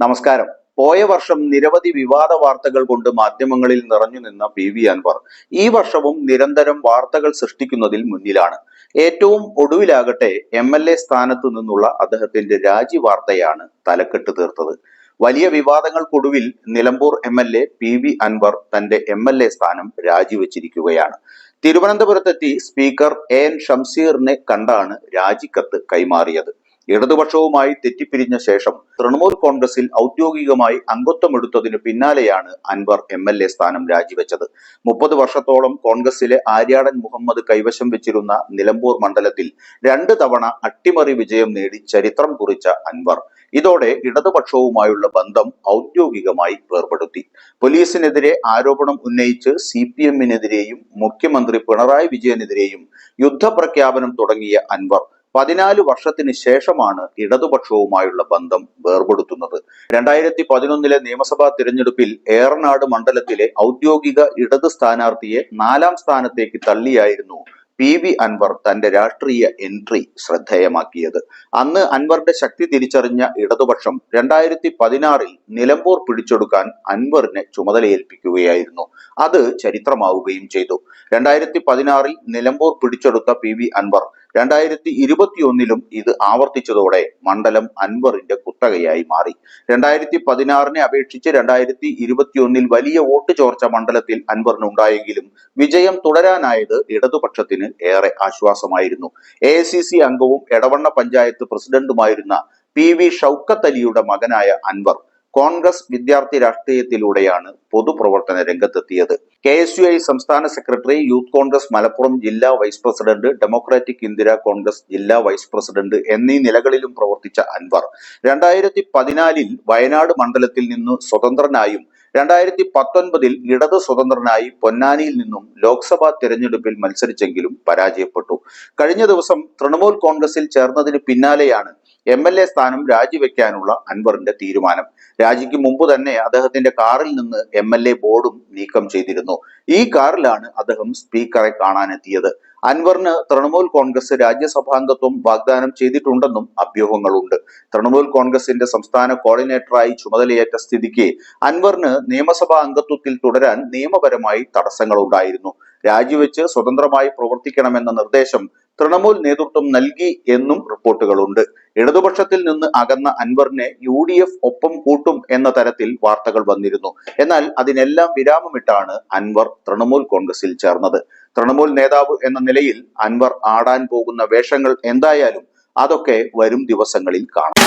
നമസ്കാരം. പോയ വർഷം നിരവധി വിവാദ വാർത്തകൾ കൊണ്ട് മാധ്യമങ്ങളിൽ നിറഞ്ഞു നിന്ന PV അൻവർ ഈ വർഷവും നിരന്തരം വാർത്തകൾ സൃഷ്ടിക്കുന്നതിൽ മുന്നിലാണ്. ഏറ്റവും ഒടുവിലാകട്ടെ MLA സ്ഥാനത്തു നിന്നുള്ള അദ്ദേഹത്തിന്റെ രാജി വാർത്തയാണ് തലക്കെട്ട് തീർത്തത്. വലിയ വിവാദങ്ങൾക്കൊടുവിൽ നിലമ്പൂർ MLA PV അൻവർ തന്റെ MLA സ്ഥാനം രാജിവെച്ചിരിക്കുകയാണ്. തിരുവനന്തപുരത്തെത്തി സ്പീക്കർ AN ഷംസീറിനെ കണ്ടാണ് രാജിക്കത്ത് കൈമാറിയത്. ഇടതുപക്ഷവുമായി തെറ്റിപ്പിരിഞ്ഞ ശേഷം തൃണമൂൽ കോൺഗ്രസിൽ ഔദ്യോഗികമായി അംഗത്വമെടുത്തതിന് പിന്നാലെയാണ് അൻവർ MLA സ്ഥാനം രാജിവെച്ചത്. 30 വർഷത്തോളം കോൺഗ്രസിലെ ആര്യാടൻ മുഹമ്മദ് കൈവശം വെച്ചിരുന്ന നിലമ്പൂർ മണ്ഡലത്തിൽ 2 തവണ അട്ടിമറി വിജയം നേടി ചരിത്രം കുറിച്ച അൻവർ ഇതോടെ ഇടതുപക്ഷവുമായുള്ള ബന്ധം ഔദ്യോഗികമായി വേർപെടുത്തി. പോലീസിനെതിരെ ആരോപണം ഉന്നയിച്ച് CPM-നെതിരെയും മുഖ്യമന്ത്രി പിണറായി വിജയനെതിരെയും യുദ്ധപ്രഖ്യാപനം തുടങ്ങിയ അൻവർ 14 വർഷത്തിന് ശേഷമാണ് ഇടതുപക്ഷവുമായുള്ള ബന്ധം വേർപെടുത്തുന്നത്. 2011 നിയമസഭാ തിരഞ്ഞെടുപ്പിൽ ഏറനാട് മണ്ഡലത്തിലെ ഔദ്യോഗിക ഇടത് സ്ഥാനാർത്ഥിയെ 4ാം സ്ഥാനത്തേക്ക് തള്ളിയായിരുന്നു PV അൻവർ തന്റെ രാഷ്ട്രീയ എൻട്രി ശ്രദ്ധേയമാക്കിയത്. അന്ന് അൻവറിന്റെ ശക്തി തിരിച്ചറിഞ്ഞ ഇടതുപക്ഷം 2016 നിലമ്പൂർ പിടിച്ചെടുക്കാൻ അൻവറിനെ ചുമതലയേൽപ്പിക്കുകയായിരുന്നു. അത് ചരിത്രമാവുകയും ചെയ്തു. 2016 നിലമ്പൂർ പിടിച്ചെടുത്ത PV അൻവർ 2021 ഇത് ആവർത്തിച്ചതോടെ മണ്ഡലം അൻവറിന്റെ കുത്തകയായി മാറി. 2016 അപേക്ഷിച്ച് 2021 വലിയ വോട്ട് ചോർച്ച മണ്ഡലത്തിൽ അൻവറിനുണ്ടായെങ്കിലും വിജയം തുടരാനായത് ഇടതുപക്ഷത്തിന് ഏറെ ആശ്വാസമായിരുന്നു. AICC അംഗവും എടവണ്ണ പഞ്ചായത്ത് പ്രസിഡന്റുമായിരുന്ന PV ഷൗക്കത്ത് അലിയുടെ മകനായ അൻവർ കോൺഗ്രസ് വിദ്യാർത്ഥി രാഷ്ട്രീയത്തിലൂടെയാണ് പൊതുപ്രവർത്തന രംഗത്തെത്തിയത്. KSUI സംസ്ഥാന സെക്രട്ടറി, യൂത്ത് കോൺഗ്രസ് മലപ്പുറം ജില്ലാ vice president, democratic Indira Congress ജില്ലാ വൈസ് പ്രസിഡന്റ് എന്നീ നിലകളിലും പ്രവർത്തിച്ച അൻവർ 2014 വയനാട് മണ്ഡലത്തിൽ നിന്ന് സ്വതന്ത്രനായും 2019 ഇടത് സ്വതന്ത്രനായി പൊന്നാനിയിൽ നിന്നും ലോക്സഭാ തിരഞ്ഞെടുപ്പിൽ മത്സരിച്ചെങ്കിലും പരാജയപ്പെട്ടു. കഴിഞ്ഞ ദിവസം തൃണമൂൽ കോൺഗ്രസിൽ ചേർന്നതിന് പിന്നാലെയാണ് MLA സ്ഥാനം രാജിവെക്കാനുള്ള അൻവറിന്റെ തീരുമാനം. രാജിക്ക് മുമ്പ് തന്നെ അദ്ദേഹത്തിന്റെ കാറിൽ നിന്ന് MLA ബോർഡും നീക്കം ചെയ്തിരുന്നു. ഈ കാറിലാണ് അദ്ദേഹം സ്പീക്കറെ കാണാനെത്തിയത്. അൻവറിന് തൃണമൂൽ കോൺഗ്രസ് രാജ്യസഭാംഗത്വം വാഗ്ദാനം ചെയ്തിട്ടുണ്ടെന്നും അഭ്യൂഹങ്ങളുണ്ട്. തൃണമൂൽ കോൺഗ്രസിന്റെ സംസ്ഥാന കോർഡിനേറ്ററായി ചുമതലയേറ്റ സ്ഥിതിക്ക് അൻവറിന് നിയമസഭാ അംഗത്വത്തിൽ തുടരാൻ നിയമപരമായി തടസ്സങ്ങളുണ്ടായിരുന്നു. രാജിവെച്ച് സ്വതന്ത്രമായി പ്രവർത്തിക്കണമെന്ന നിർദ്ദേശം തൃണമൂൽ നേതൃത്വം നൽകി എന്നും റിപ്പോർട്ടുകളുണ്ട്. ഇടതുപക്ഷത്തിൽ നിന്ന് അകന്ന അൻവറിനെ UDF ഒപ്പം കൂട്ടും എന്ന തരത്തിൽ വാർത്തകൾ വന്നിരുന്നു. എന്നാൽ അതിനെല്ലാം വിരാമമിട്ടാണ് അൻവർ തൃണമൂൽ കോൺഗ്രസിൽ ചേർന്നത്. തൃണമൂൽ നേതാവ് എന്ന നിലയിൽ അൻവർ ആടാൻ പോകുന്ന വേഷങ്ങൾ എന്തായാലും അതൊക്കെ വരും ദിവസങ്ങളിൽ കാണാം.